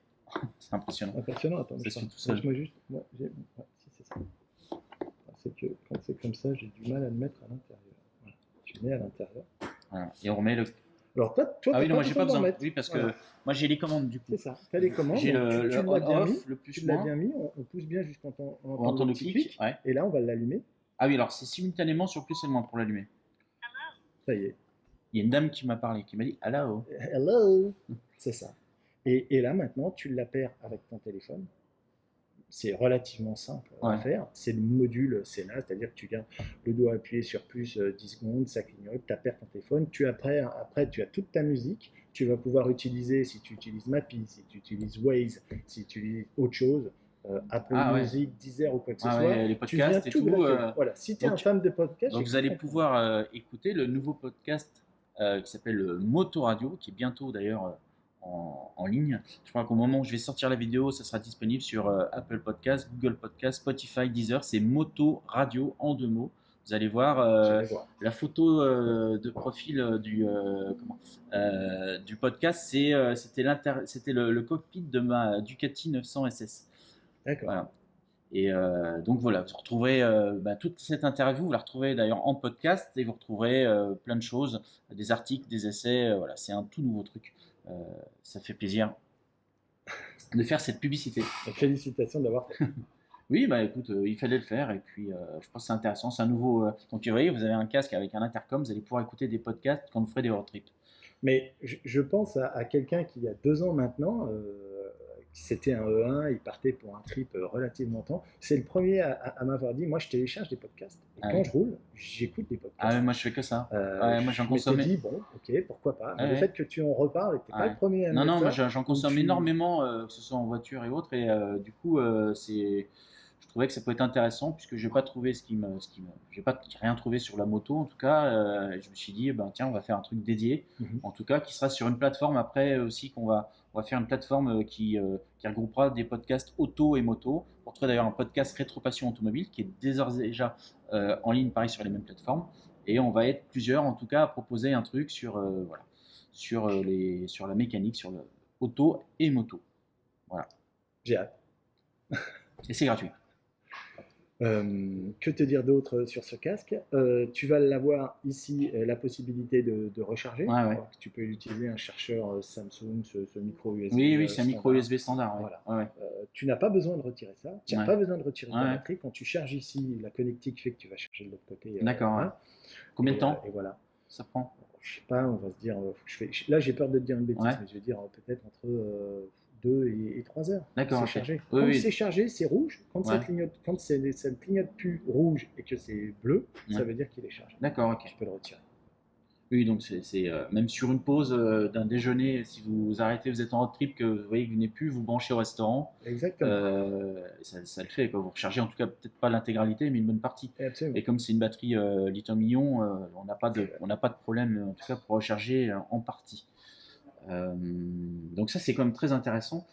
c'est impressionnant. impressionnant. Attends, Ça je se fait tout seul. laisse-moi juste. Ouais, si c'est ça. C'est que quand c'est comme ça, j'ai du mal à le mettre à l'intérieur. Voilà. Tu le mets à l'intérieur. Voilà. Et on remet le. Alors toi, tu Ah n'as oui, non, pas moi j'ai pas besoin d'en besoin. mettre. Oui, parce que Voilà, moi j'ai les commandes du coup. c'est ça. Tu as les commandes, J'ai donc le tu l'as bien mis. on-off, le plus Tu l'as moins. bien mis. On pousse bien jusqu'à on On entend le entend le petit clic. clic. Ouais. Et là, on va l'allumer. Ah oui, alors c'est simultanément sur plus et moins pour l'allumer. Ça y est. Il y a une dame qui m'a parlé, qui m'a dit hello. Hello. C'est ça. Et là, maintenant, tu l'appaires avec ton téléphone. C'est relativement simple à Ouais. faire. C'est le module, c'est là, c'est-à-dire que tu gardes le doigt appuyé sur plus 10 secondes, ça clignote, tu appaires ton téléphone. Après, tu as toute ta musique. Tu vas pouvoir utiliser, si tu utilises Mappy, si tu utilises Waze, si tu utilises autre chose, Apple Ah ouais. Music, Deezer ou quoi que ce Ah soit, ouais, les tu viens podcasts et tout tout. greffer. Voilà, si tu es un Donc, fan de podcast, donc j'ai vous cru allez comprendre. pouvoir écouter le nouveau podcast qui s'appelle Moto Radio, qui est bientôt d'ailleurs en ligne. Je crois qu'au moment où je vais sortir la vidéo, ça sera disponible sur Apple Podcast, Google Podcast, Spotify, Deezer. C'est Moto Radio en deux mots. Vous allez voir J'allais voir. la photo de profil du podcast. C'était le cockpit de ma Ducati 900 SS. D'accord. Voilà. Et donc voilà, vous retrouverez toute cette interview, vous la retrouverez d'ailleurs en podcast et vous retrouverez plein de choses, des articles, des essais. Voilà, c'est un tout nouveau truc. Euh, Ça fait plaisir de faire cette publicité. Félicitations d'avoir fait. Oui, bah écoute, il fallait le faire et puis je pense que c'est intéressant. C'est un nouveau. Donc vous voyez, vous avez un casque avec un intercom, vous allez pouvoir écouter des podcasts quand vous ferez des road trips. Mais je pense à quelqu'un qui, il y a 2 ans maintenant, c'était un E1, il partait pour un trip relativement temps. C'est le premier à m'avoir dit, moi je télécharge des podcasts. Et Ah quand oui. je roule, j'écoute des Ah ouais, podcasts. moi je fais que ça. Ouais, moi j'en Je m'étais consomme. dit, bon, ok, pourquoi pas. Ouais, Mais le ouais. fait que tu en reparles, tu n'es pas Ouais. le premier à me Non, mettre non, moi ça. j'en Donc consomme énormément, que ce soit en voiture et autres, et du coup, je trouvais que ça pouvait être intéressant puisque je n'ai pas trouvé j'ai pas rien trouvé sur la moto en tout cas. Je me suis dit, ben tiens, on va faire un truc dédié, Mhm. en tout cas, qui sera sur une plateforme après aussi on va faire une plateforme qui regroupera des podcasts auto et moto. Pour trouver d'ailleurs un podcast Rétropassion Automobile qui est déjà en ligne, pareil sur les mêmes plateformes, et on va être plusieurs en tout cas à proposer un truc voilà sur la mécanique, sur le auto et moto. Voilà. J'ai hâte. Et c'est gratuit. Que te dire d'autre sur ce casque? Tu vas l'avoir ici, la possibilité de recharger. Ouais, ouais. Alors, tu peux utiliser un chargeur Samsung, ce micro USB Oui, oui, c'est un micro standard. USB standard. Ouais. Voilà. Ouais, ouais. Tu n'as pas besoin de retirer ça. Tu n'as Ouais. pas besoin de retirer ta Ouais. batterie. Quand tu charges ici, la connectique fait que tu vas charger de l'autre côté. D'accord. Ouais. Là. Combien de temps Et voilà. ça prend? Je sais pas, on va se dire. Là, j'ai peur de te dire une bêtise, Ouais. mais je vais dire peut-être entre 2 et 3 heures. D'accord, C'est ok. chargé. Oui, Quand oui. c'est chargé, c'est rouge. Quand Ouais. ça ne clignote plus rouge et que c'est bleu, Ouais. ça veut dire qu'il est chargé. D'accord, ok. Tu peux le retirer. Oui, donc même sur une pause d'un déjeuner, si vous arrêtez, vous êtes en road trip, que vous voyez que vous n'êtes plus, vous branchez au restaurant, Exactement. ça le fait, quoi. Vous rechargez en tout cas peut-être pas l'intégralité, mais une bonne partie. Absolument. Et comme c'est une batterie lithium-ion, on n'a pas de problème en tout cas pour recharger en partie. Donc ça c'est quand même très intéressant.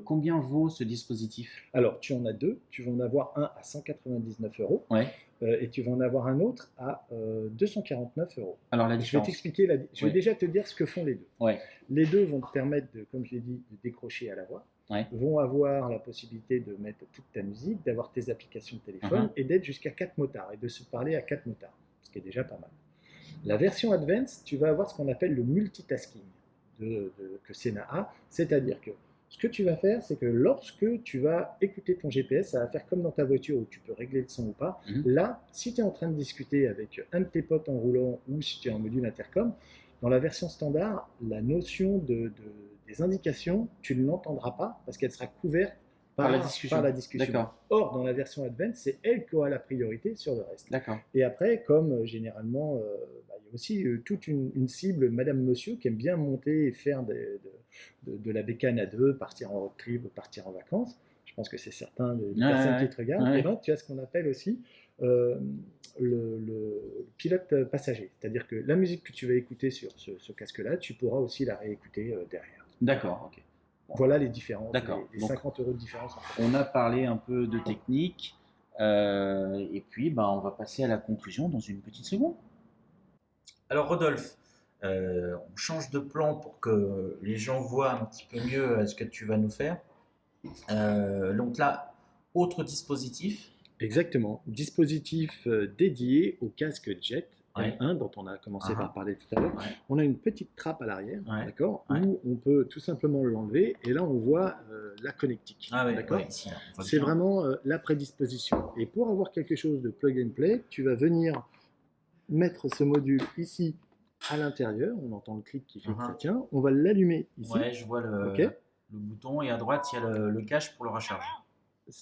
Combien vaut ce dispositif? Alors, tu en as deux. Tu vas en avoir un à 199 euros Ouais. et tu vas en avoir un autre à 249 euros. Alors la Je vais différence. t'expliquer, je vais Oui. déjà te dire ce que font les deux. Ouais. Les deux vont te permettre, comme je l'ai dit, de décrocher à la voix, Ouais. vont avoir la possibilité de mettre toute ta musique, d'avoir tes applications de téléphone et d'être jusqu'à 4 motards et de se parler à 4 motards, ce qui est déjà pas mal. La version Advanced, tu vas avoir ce qu'on appelle le multitasking que Sena a, c'est-à-dire que ce que tu vas faire, c'est que lorsque tu vas écouter ton GPS, ça va faire comme dans ta voiture où tu peux régler le son ou pas. Là, si tu es en train de discuter avec un de tes potes en roulant ou si tu es en module intercom, dans la version standard, la notion des indications, tu ne l'entendras pas parce qu'elle sera couverte par la discussion. Or, dans la version Advanced, c'est elle qui aura la priorité sur le reste. Et après, comme généralement, il y a aussi toute une cible, madame, monsieur, qui aime bien monter et faire de la bécane à deux, partir en road trip, partir en vacances. Je pense que c'est certains des personnes qui te regardent. Et donc, tu as ce qu'on appelle aussi le pilote passager. C'est-à-dire que la musique que tu vas écouter sur ce casque-là, tu pourras aussi la réécouter derrière. D'accord, ok. Voilà les différences, les donc, 50 euros de différence. On a parlé un peu de technique, et puis on va passer à la conclusion dans une petite seconde. Alors Rodolphe, on change de plan pour que les gens voient un petit peu mieux ce que tu vas nous faire. Donc là, autre dispositif. Exactement, dispositif dédié au casque Jet M1 dont on a commencé par parler tout à l'heure. On a une petite trappe à l'arrière, d'accord, où on peut tout simplement l'enlever et là on voit la connectique. D'accord. C'est vraiment la prédisposition. Et pour avoir quelque chose de plug and play, tu vas venir mettre ce module ici à l'intérieur. On entend le clic qui fait que ça tient. On va l'allumer ici. Ouais, je vois le bouton et à droite il y a le cache pour le recharge.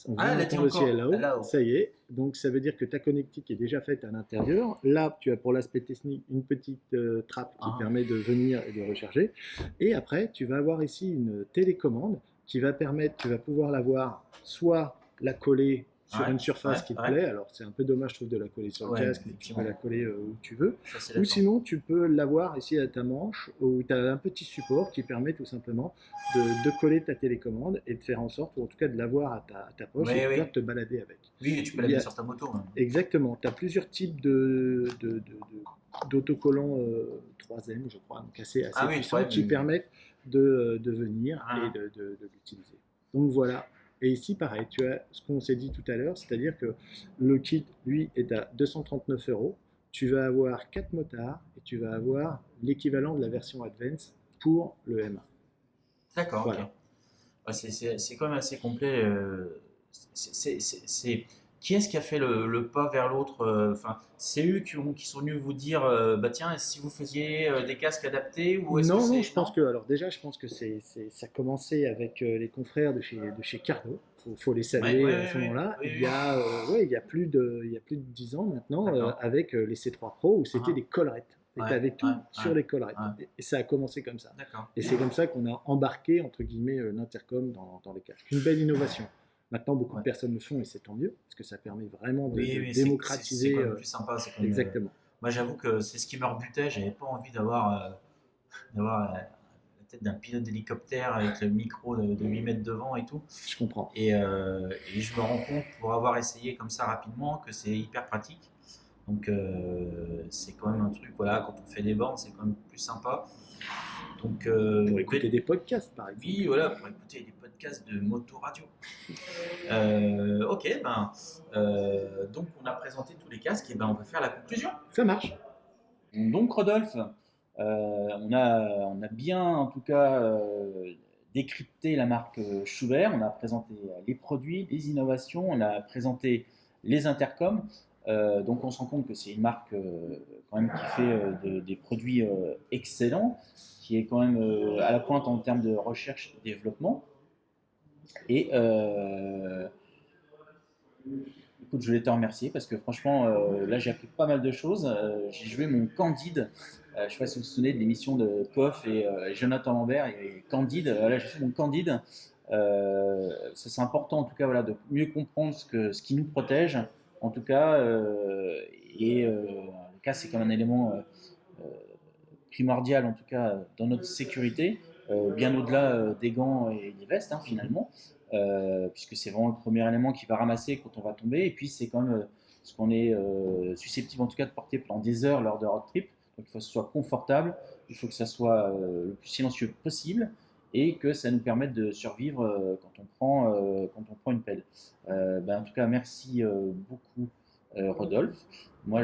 On va entendre aussi là-haut. Ça y est. Donc ça veut dire que ta connectique est déjà faite à l'intérieur. Là, tu as pour l'aspect technique une petite trappe qui permet de venir et de recharger. Et après, tu vas avoir ici une télécommande qui va permettre, tu vas pouvoir l'avoir soit la coller sur une surface qui te plaît. Alors c'est un peu dommage, je trouve, de la coller sur le casque, mais tu peux la coller où tu veux. Ou sinon, tu peux l'avoir ici à ta manche, où tu as un petit support qui permet tout simplement de coller ta télécommande et de faire en sorte, ou en tout cas de l'avoir à ta poche et de pouvoir te balader avec. Oui, tu peux la mettre sur ta moto. Exactement. Tu as plusieurs types d'autocollants 3M, je crois, donc assez puissants, qui permettent de venir et de l'utiliser. Donc voilà. Et ici, pareil, tu as ce qu'on s'est dit tout à l'heure, c'est-à-dire que le kit, lui, est à 239 euros. Tu vas avoir 4 motards et tu vas avoir l'équivalent de la version Advance pour le M1. D'accord, voilà. Ok. C'est quand même assez complet. Qui est-ce qui a fait le pas vers l'autre? C'est eux qui sont venus vous dire, bah tiens, si vous faisiez des casques adaptés ou est-ce Non, je pense que, alors déjà, je pense que ça a commencé avec les confrères de chez Cardo. Faut les saluer à ce moment-là. Il y a plus de 10 ans maintenant, avec les C3 Pro où c'était des collerettes. Et tu avais tout sur les collerettes. Et ça a commencé comme ça. Et c'est comme ça qu'on a embarqué, entre guillemets, l'intercom dans les casques. Une belle innovation. Maintenant, beaucoup de personnes le font et c'est tant mieux, parce que ça permet vraiment de démocratiser. C'est quand même plus sympa. Exactement. Moi, j'avoue que c'est ce qui me rebutait. J'avais pas envie d'avoir la tête d'un pilote d'hélicoptère avec le micro de 8 mètres devant et tout. Je comprends. Et je me rends compte, pour avoir essayé comme ça rapidement, que c'est hyper pratique. Donc, c'est quand même un truc, voilà, quand on fait des bornes, c'est quand même plus sympa. Donc, pour écouter des podcasts, par exemple. Oui, voilà, pour écouter des podcasts de moto-radio. Ok, donc on a présenté tous les casques, et on va faire la conclusion. Ça marche. Donc Rodolphe, on a bien en tout cas décrypté la marque Schuber, on a présenté les produits, les innovations, on a présenté les intercoms. Donc on se rend compte que c'est une marque quand même qui fait des produits excellents, qui est quand même à la pointe en termes de recherche et développement. Et écoute, je voulais te remercier parce que franchement, là j'ai appris pas mal de choses. J'ai joué mon Candide. Je ne sais pas si vous vous souvenez de l'émission de Koff et Jonathan Lambert et Candide. Là j'ai fait mon Candide. Ça, c'est important en tout cas voilà, de mieux comprendre ce qui nous protège. En tout cas, le cas c'est comme un élément primordial en tout cas dans notre sécurité, bien au-delà des gants et des vestes finalement, puisque c'est vraiment le premier élément qui va ramasser quand on va tomber, et puis c'est quand même ce qu'on est susceptible en tout cas de porter pendant des heures lors de road trip. Donc il faut que ce soit confortable, il faut que ça soit le plus silencieux possible et que ça nous permette de survivre quand on prend une pelle. En tout cas, merci beaucoup Rodolphe. Moi,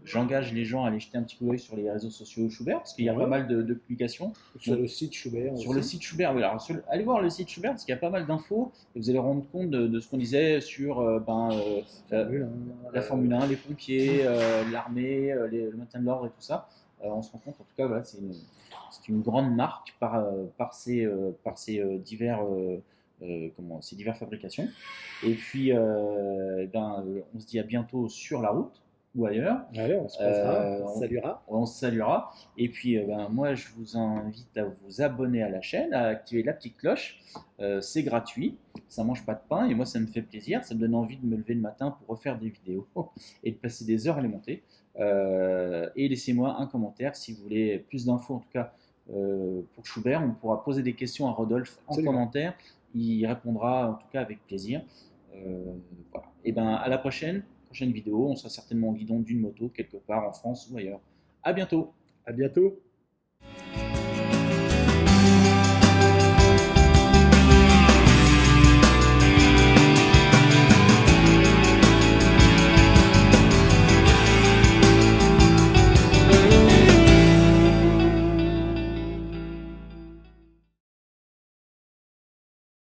j'engage les gens à aller jeter un petit coup d'œil sur les réseaux sociaux Schubert, parce qu'il y a pas Ouais. mal de publications. Sur Donc, le site Schubert sur le aussi. site Schubert, oui, alors, allez voir le site Schubert, parce qu'il y a pas mal d'infos, et vous allez rendre compte de ce qu'on disait sur Formule 1, la Formule 1, les pompiers, l'armée, le maintien de l'ordre et tout ça. On se rend compte, en tout cas, voilà, c'est une grande marque par ses ces diverses fabrications. Et puis, on se dit à bientôt sur la route ou ailleurs. allez, on se croisera, on se On, saluera. on se saluera. Et puis, moi, je vous invite à vous abonner à la chaîne, à activer la petite cloche. C'est gratuit, ça mange pas de pain et moi, ça me fait plaisir. Ça me donne envie de me lever le matin pour refaire des vidéos et de passer des heures à les monter. Et laissez-moi un commentaire si vous voulez plus d'infos, en tout cas pour Schubert. On pourra poser des questions à Rodolphe en Absolument. commentaire. Il répondra en tout cas avec plaisir. Voilà. Et à la prochaine vidéo. On sera certainement au guidon d'une moto quelque part en France ou ailleurs. À bientôt. À bientôt.